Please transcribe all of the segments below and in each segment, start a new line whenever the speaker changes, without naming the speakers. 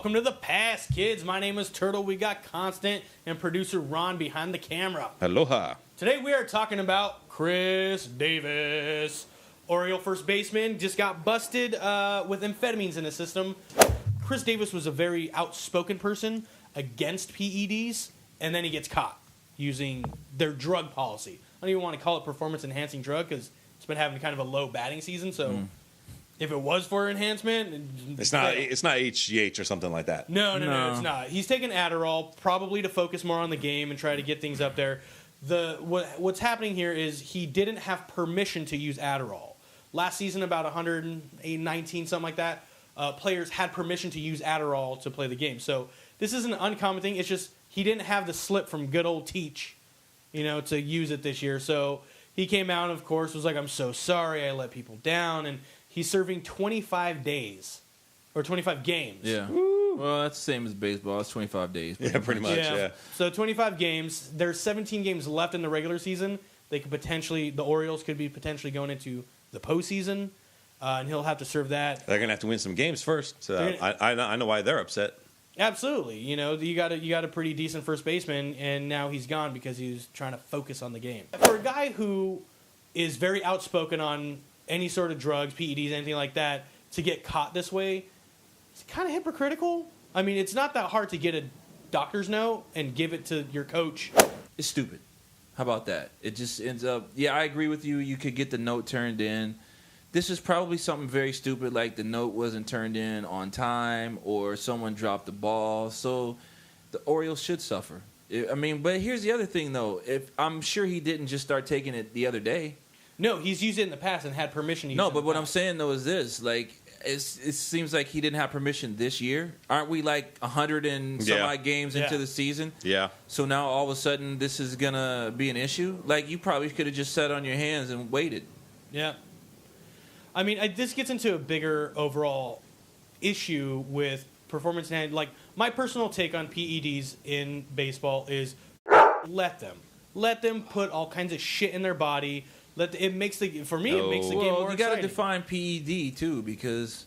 Welcome to the past, kids. My name is Turtle. We got Constant and producer Ron behind the camera.
Aloha.
Today we are talking about Chris Davis. Oriole first baseman just got busted with amphetamines in his system. Chris Davis was a very outspoken person against PEDs, and then he gets caught using their drug policy. I don't even want to call it performance-enhancing drug because it's been having kind of a low batting season, so... If it was for enhancement,
it's not HGH or something like that.
No, it's not. He's taking Adderall probably to focus more on the game and try to get things up there. What's happening here is he didn't have permission to use Adderall. Last season, about 119, something like that, players had permission to use Adderall to play the game. So this is an uncommon thing. It's just he didn't have the slip from good old Teach, to use it this year. So he came out and, of course, was like, I'm so sorry. I let people down. And he's serving 25 days, or 25 games.
Yeah. Woo. Well, that's the same as baseball. It's 25 days.
Yeah, pretty much, yeah.
So 25 games. There's 17 games left in the regular season. The Orioles could be potentially going into the postseason, and he'll have to serve that.
They're going to have to win some games first. I know why they're upset.
Absolutely. You got a pretty decent first baseman, and now he's gone because he was trying to focus on the game. For a guy who is very outspoken on any sort of drugs, PEDs, anything like that, to get caught this way, it's kind of hypocritical. I mean, it's not that hard to get a doctor's note and give it to your coach.
It's stupid. How about that? It just ends up... Yeah, I agree with you. You could get the note turned in. This is probably something very stupid, like the note wasn't turned in on time or someone dropped the ball. So the Orioles should suffer. But here's the other thing, though. I'm sure he didn't just start taking it the other day.
No, he's used it in the past and had permission to use it.
No, but what I'm saying, though, is this. Like, it seems like he didn't have permission this year. Aren't we, 100 and some odd games into the season?
Yeah.
So now, all of a sudden, this is going to be an issue? Like, you probably could have just sat on your hands and waited.
Yeah. I mean, this gets into a bigger overall issue with performance and my personal take on PEDs in baseball is let them put all kinds of shit in their body. It makes the game more exciting.
You got to define PED too, because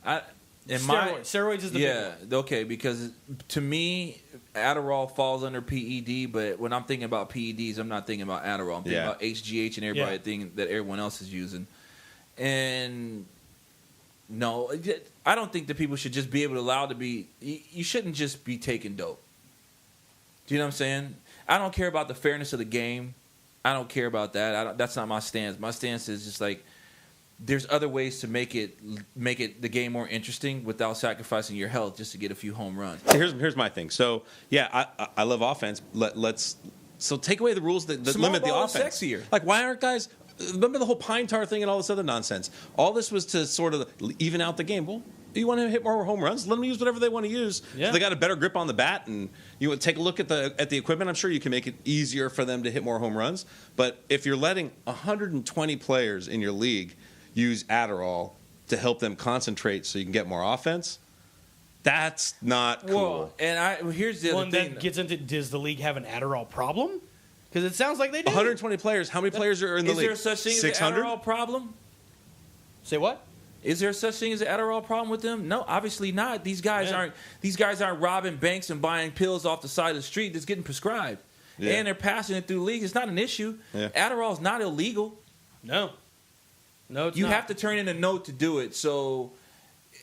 steroids is the big one.
Okay, because to me, Adderall falls under PED, but when I'm thinking about PEDs, I'm not thinking about Adderall. I'm thinking about HGH and everything that everyone else is using. And no, I don't think that people should just be allowed to be. You shouldn't just be taking dope. Do you know what I'm saying? I don't care about the fairness of the game. I don't care about that. That's not my stance. My stance is just there's other ways to make it the game more interesting without sacrificing your health just to get a few home runs.
Here's my thing. So I love offense. Let's take away the rules that limit the offense.
Sexier.
Why aren't guys? Remember the whole pine tar thing and all this other nonsense. All this was to sort of even out the game. Well, you want to hit more home runs? Let them use whatever they want to use. Yeah. So they got a better grip on the bat, and you would take a look at the equipment. I'm sure you can make it easier for them to hit more home runs. But if you're letting 120 players in your league use Adderall to help them concentrate so you can get more offense, that's not cool.
Well, and here's the other thing.
That gets into, does the league have an Adderall problem? Because it sounds like they do.
120 players. How many players are in the league?
Is there such thing as an Adderall problem?
Say what?
Is there such thing as an Adderall problem with them? No, obviously not. These guys aren't robbing banks and buying pills off the side of the street that's getting prescribed. Yeah. And they're passing it through leagues. It's not an issue. Yeah. Adderall is not illegal.
No, it's not.
You have to turn in a note to do it. So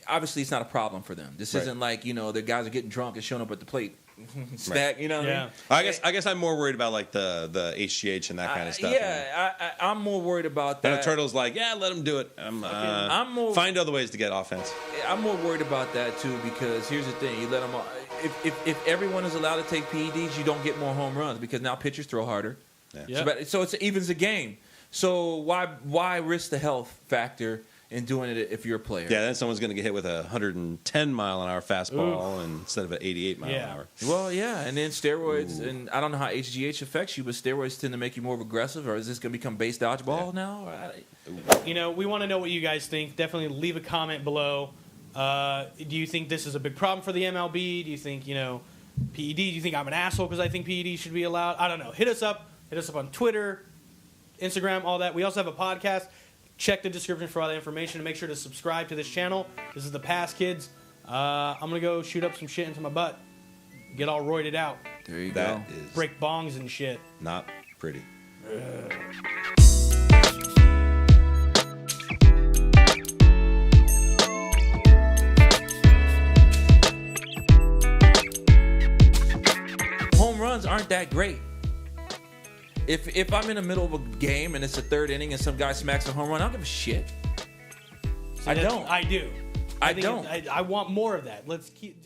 obviously it's not a problem for them. This isn't like, the guys are getting drunk and showing up at the plate. Stack, what I mean?
I guess I'm more worried about the HGH and that kind of stuff.
I'm more worried about that.
And Turtle's let them do it. Find other ways to get offense.
I'm more worried about that too, because here's the thing: you let them. If everyone is allowed to take PEDs, you don't get more home runs because now pitchers throw harder. Yeah. Yep. So it evens the game. So why risk the health factor in doing it if you're a player?
Yeah, then someone's going to get hit with a 110-mile-an-hour fastball instead of an 88-mile-an-hour.
Well, yeah, and then steroids, and I don't know how HGH affects you, but steroids tend to make you more aggressive, or is this going to become base dodgeball now?
We want to know what you guys think. Definitely leave a comment below. Do you think this is a big problem for the MLB? Do you think, PED? Do you think I'm an asshole because I think PED should be allowed? I don't know. Hit us up. Hit us up on Twitter, Instagram, all that. We also have a podcast. Check the description for all the information and make sure to subscribe to this channel. This is The Past Kids. I'm going to go shoot up some shit into my butt. Get all roided out.
There you
That
go.
is
Break bongs and shit.
not pretty.
Home runs aren't that great. If I'm in the middle of a game and it's the third inning and some guy smacks a home run, I don't give a shit.
See,
I don't.
I do.
I
think
don't.
I want more of that. Let's keep...